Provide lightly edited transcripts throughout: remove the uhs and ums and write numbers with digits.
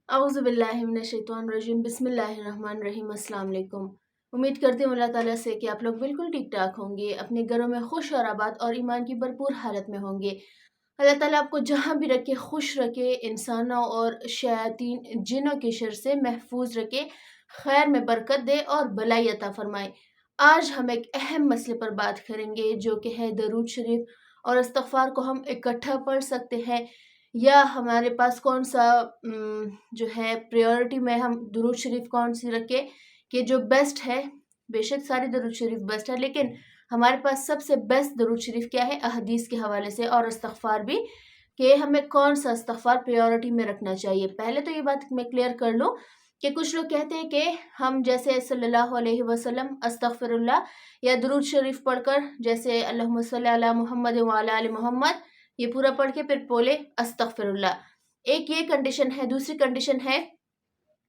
अऊज़ु बिल्लाहि मिनश्शैतानिर्रजीम बिस्मिल्लाहिर्रहमानिर्रहीम अस्सलाम वालेकुम। उम्मीद करती हूँ अल्लाह ताला से कि आप लोग बिल्कुल ठीक ठाक होंगे, अपने घरों में खुश और आबाद और ईमान की भरपूर हालत में होंगे। अल्लाह ताला आपको जहाँ भी रखे खुश रखे, इंसानों और शयातीन जिन्नों के शर से महफूज रखे, खैर में बरकत दे और भलाई अता फरमाए। आज हम एक अहम मसले पर बात करेंगे जो कि है दरूद शरीफ और इस्तग़फ़ार को हम इकट्ठा पढ़ सकते हैं या हमारे पास कौन सा जो है प्रायोरिटी में हम दुरूद शरीफ कौन सी रखें कि जो बेस्ट है। बेशक सारी दुरूद शरीफ बेस्ट है, लेकिन हमारे पास सबसे बेस्ट दुरूद शरीफ क्या है अहदीस के हवाले से और इस्तग़फ़ार भी कि हमें कौन सा इस्तग़फ़ार प्रायोरिटी में रखना चाहिए। पहले तो ये बात मैं क्लियर कर लूँ कि कुछ लोग कहते हैं कि हम जैसे सल्लल्लाहु अलैहि वसल्लम अस्तग़फ़िरुल्लाह या दुरूद शरीफ पढ़कर जैसे अल्लाहुम्मा सल्ली अला मुहम्मद व अला आलि मोहम्मद ये पूरा पढ़ के फिर बोले अस्तग़फ़िरुल्लाह। एक ये कंडीशन है। दूसरी कंडीशन है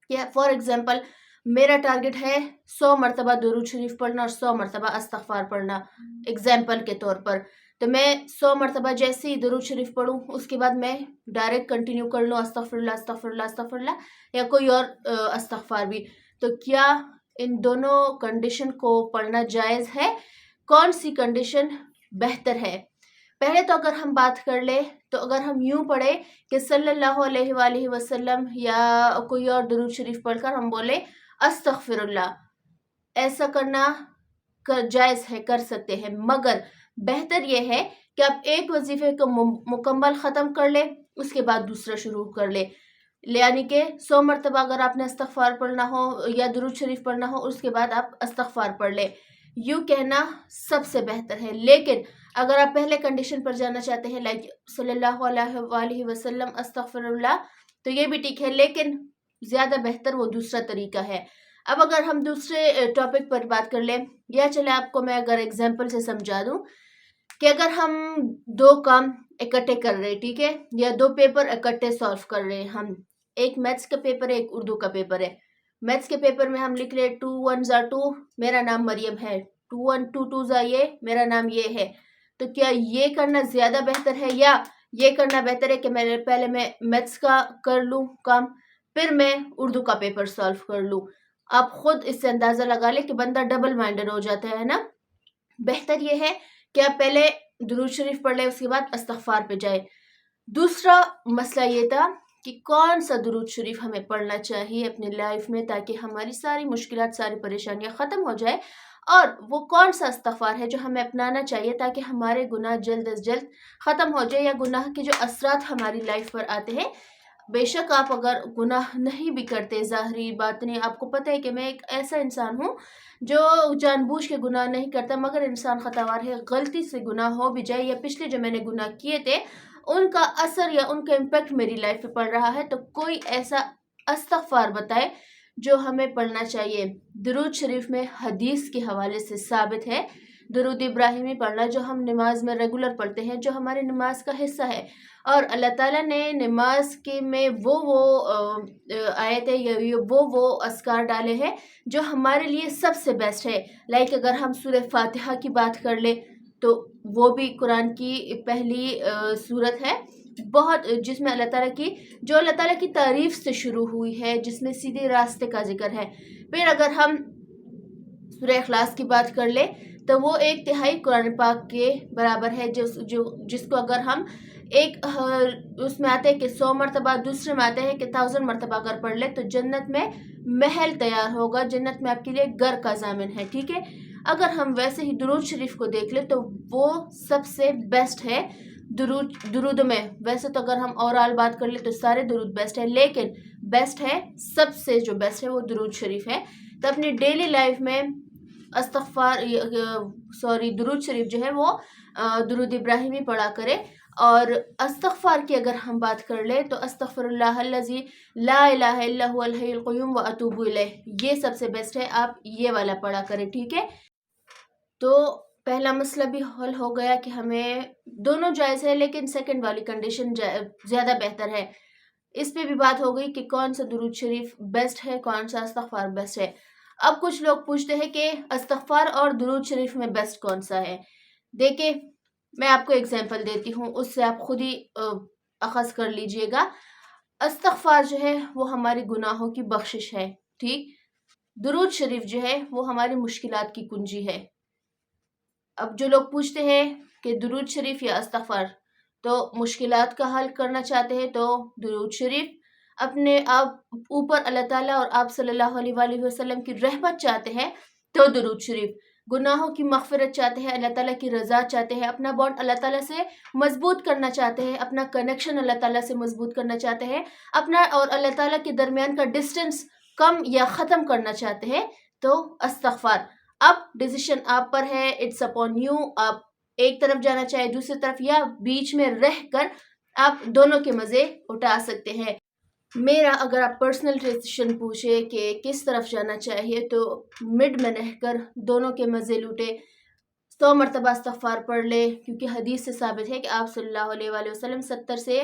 कि फॉर एग्जांपल मेरा टारगेट है 100 मरतबा दुरूद शरीफ पढ़ना और 100 मरतबा इस्तग़फ़ार पढ़ना एग्जांपल के तौर पर। तो मैं 100 मरतबा जैसे ही दुरूद शरीफ पढ़ूँ उसके बाद मैं डायरेक्ट कंटिन्यू कर लूँ अस्तग़फ़िरुल्लाह अस्तग़फ़िरुल्लाह अस्तग़फ़िरुल्लाह या कोई और इस्तग़फ़ार भी। तो क्या इन दोनों कंडीशन को पढ़ना जायज़ है? कौन सी कंडीशन बेहतर है? पहले तो अगर हम बात कर ले तो अगर हम यूं पढ़े कि सल्लल्लाहु अलैहि वसल्लम या कोई और दुरूद शरीफ पढ़कर हम बोले अस्तग़फ़िरुल्लाह, ऐसा करना जायज़ है, कर सकते हैं, मगर बेहतर यह है कि आप एक वजीफे को मुकम्मल ख़त्म कर ले उसके बाद दूसरा शुरू कर ले। यानी कि 100 मरतबा अगर आपने इस्तग़फ़ार पढ़ना हो या दुरूद शरीफ पढ़ना हो उसके बाद आप इस्तग़फ़ार पढ़ ले, यूँ कहना सबसे बेहतर है। लेकिन अगर आप पहले कंडीशन पर जाना चाहते हैं लाइक सल्लल्लाहु अलैहि वसल्लम अस्तग़फ़िरुल्लाह, तो ये भी ठीक है, लेकिन ज़्यादा बेहतर वो दूसरा तरीका है। अब अगर हम दूसरे टॉपिक पर बात कर लें, या चले आपको मैं अगर एग्जांपल से समझा दूं कि अगर हम दो काम इकट्ठे कर रहे हैं, ठीक है, या दो पेपर इकट्ठे सॉल्व कर रहे हैं हम, एक मैथ्स का पेपर है एक उर्दू का पेपर है। मैथ्स के पेपर में हम लिख रहे 2 1 ज़ा 2 मेरा नाम मरियम है, 2 1 2 2 ज़ा ये मेरा नाम ये है। तो क्या ये करना ज़्यादा बेहतर है या ये करना बेहतर है कि पहले मैं मैथ्स का कर लूँ काम फिर मैं उर्दू का पेपर सॉल्व कर लूँ? आप खुद इससे अंदाज़ा लगा लें कि बंदा डबल माइंडेड हो जाता है ना। बेहतर ये है कि आप पहले दुरूद शरीफ पढ़ लें उसके बाद इस्तग़फ़ार पे जाए। दूसरा मसला ये था कि कौन सा दुरूद शरीफ हमें पढ़ना चाहिए अपनी लाइफ में ताकि हमारी सारी मुश्किलात सारी परेशानियां ख़त्म हो जाए, और वो कौन सा इस्तग़फ़ार है जो हमें अपनाना चाहिए ताकि हमारे गुनाह जल्द अज जल्द ख़त्म हो जाए या गुनाह के जो असरात हमारी लाइफ पर आते हैं। बेशक आप अगर गुनाह नहीं भी करते ज़ाहिरी बातिनी, आपको पता है कि मैं एक ऐसा इंसान हूँ जो जानबूझ के गुनाह नहीं करता, मगर इंसान ख़तावार है, गलती से गुनाह हो भी जाए या पिछले जो मैंने गुनाह किए थे उनका असर या उनका इम्पैक्ट मेरी लाइफ पे पड़ रहा है, तो कोई ऐसा इस्तग़फ़ार बताए जो हमें पढ़ना चाहिए। दुरूद शरीफ में हदीस के हवाले से साबित है दुरूद इब्राहिमी पढ़ना जो हम नमाज में रेगुलर पढ़ते हैं, जो हमारे नमाज का हिस्सा है। और अल्लाह ताला ने नमाज के में वो आयत है या वो अस्कार डाले हैं जो हमारे लिए सबसे बेस्ट है। लाइक अगर हम सूरह फातिहा की बात कर ले तो वो भी कुरान की पहली सूरत है बहुत, जिसमें अल्लाह ताला की तारीफ से शुरू हुई है, जिसमें सीधे रास्ते का जिक्र है। फिर अगर हम सूरह इखलास की बात कर ले तो वो 1/3 कुरान पाक के बराबर है, जिसको अगर हम एक उसमें आते हैं कि 100 मरतबा, दूसरे में आते हैं कि 1000 मरतबा अगर पढ़ ले तो जन्नत में महल तैयार होगा, जन्नत में आपके लिए घर का ज़ामिन है, ठीक है। अगर हम वैसे ही दुरूद शरीफ को देख ले तो वो सबसे बेस्ट है दुरूद में। वैसे तो अगर हम ओवरऑल बात कर ले तो सारे दुरूद बेस्ट है, लेकिन बेस्ट है, सबसे जो बेस्ट है वो दुरूद शरीफ है। तो अपनी डेली लाइफ में दुरूद शरीफ जो है वो दुरूद इब्राहिमी पढ़ा करे। और इस्तग़फ़ार की अगर हम बात कर ले तो अस्तग़फ़िरुल्लाहल्लज़ी ला इलाहा इल्ला हुवल हय्युल क़य्यूम व अतूबु इलैह, ये सबसे बेस्ट है, आप ये वाला पढ़ा करें, ठीक है। तो पहला मसला भी हल हो गया कि हमें दोनों जायज़ है, लेकिन सेकंड वाली कंडीशन ज़्यादा बेहतर है। इस पे भी बात हो गई कि कौन सा दुरूद शरीफ बेस्ट है, कौन सा इस्तग़फ़ार बेस्ट है। अब कुछ लोग पूछते हैं कि इस्तग़फ़ार और दुरूद शरीफ में बेस्ट कौन सा है। देखिए मैं आपको एग्जांपल देती हूँ, उससे आप खुद ही अख़ज़ कर लीजिएगा। استغفار جو ہے وہ ہمارے گناہوں کی بخشش ہے، ٹھیک؟ درود شریف جو ہے وہ ہماری مشکلات کی کنجی ہے۔ اب جو لوگ پوچھتے ہیں کہ درود شریف یا استغفار، تو مشکلات کا حل کرنا چاہتے ہیں تو درود شریف، اپنے آپ اوپر اللہ تعالیٰ اور آپ صلی اللہ علیہ وآلہ وسلم کی رحمت چاہتے ہیں تو درود شریف، گناہوں کی مغفرت چاہتے ہیں، اللہ تعالیٰ کی رضا چاہتے ہیں، اپنا بانڈ اللہ تعالیٰ سے مضبوط کرنا چاہتے ہیں، اپنا کنیکشن اللہ تعالیٰ سے مضبوط کرنا چاہتے ہیں، اپنا اور اللہ تعالیٰ کے درمیان کا ڈسٹنس کم یا ختم کرنا چاہتے ہیں تو استغفار۔ اب ڈیسیشن آپ پر ہے، اٹس اپون یو، آپ ایک طرف جانا چاہے دوسری طرف، یا بیچ میں رہ کر آپ دونوں کے مزے اٹھا سکتے ہیں۔ میرا اگر آپ پرسنل ڈیسیشن پوچھے کہ کس طرف جانا چاہیے تو مڈ میں رہ کر دونوں کے مزے لوٹے، 100 مرتبہ استغفار پڑھ لے، کیونکہ حدیث سے ثابت ہے کہ آپ صلی اللہ علیہ وآلہ وسلم 70 سے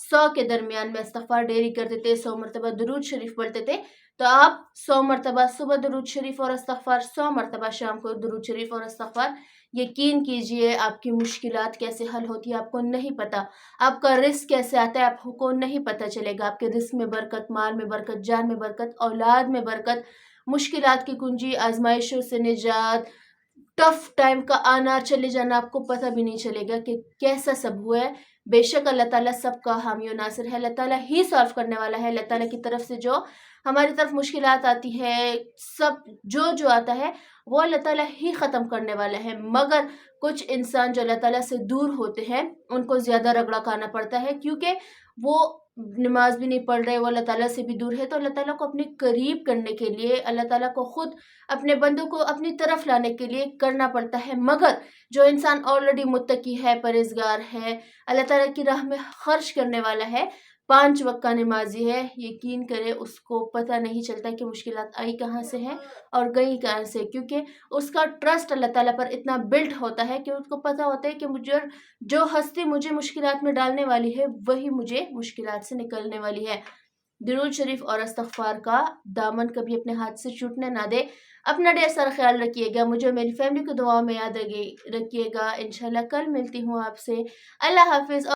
100 کے درمیان میں استغفار ڈیری کرتے تھے، 100 مرتبہ درود شریف پڑھتے تھے، تو آپ 100 مرتبہ صبح درود شریف اور استغفار، 100 مرتبہ شام کو درود شریف اور استغفار۔ یقین کیجئے آپ کی مشکلات کیسے حل ہوتی ہے آپ کو نہیں پتا، آپ کا رزق کیسے آتا ہے آپ کو نہیں پتا چلے گا، آپ کے رزق میں برکت، مال میں برکت، جان میں برکت، اولاد میں برکت، مشکلات کی کنجی، آزمائشوں سے نجات، ٹف ٹائم کا آنا چلے جانا، آپ کو پتہ بھی نہیں چلے گا کہ کیسا سب ہوا ہے۔ بے شک اللہ تعالیٰ سب کا حامی و ناصر ہے، اللہ تعالیٰ ہی سالو کرنے والا ہے، اللہ تعالیٰ کی طرف سے جو ہماری طرف مشکلات آتی ہے، سب جو آتا ہے وہ اللہ تعالیٰ ہی ختم کرنے والا ہے، مگر کچھ انسان جو اللہ تعالیٰ سے دور ہوتے ہیں ان کو زیادہ رگڑا کھانا پڑتا ہے، کیونکہ وہ نماز بھی نہیں پڑھ رہے، وہ اللہ تعالیٰ سے بھی دور ہے، تو اللہ تعالیٰ کو اپنے قریب کرنے کے لیے، اللہ تعالیٰ کو خود اپنے بندوں کو اپنی طرف لانے کے لیے کرنا پڑتا ہے، مگر جو انسان آلریڈی متقی ہے، پرہیزگار ہے، اللہ تعالیٰ کی راہ میں خرچ کرنے والا ہے، 5 وقت کا نمازی ہے، یقین کرے اس کو پتہ نہیں چلتا کہ مشکلات آئی کہاں سے ہیں اور گئی کہاں سے، کیونکہ اس کا ٹرسٹ اللہ تعالیٰ پر اتنا بلڈ ہوتا ہے کہ اس کو پتہ ہوتا ہے کہ جو ہستی مجھے مشکلات میں ڈالنے والی ہے وہی مجھے مشکلات سے نکلنے والی ہے۔ درود شریف اور استغفار کا دامن کبھی اپنے ہاتھ سے چھوٹنے نہ دے۔ اپنا ڈھیر سارا خیال رکھیے گا، مجھے میری فیملی کو دعاؤں میں یاد رکھیے گا، انشاءاللہ کل ملتی ہوں آپ سے۔ اللہ حافظ۔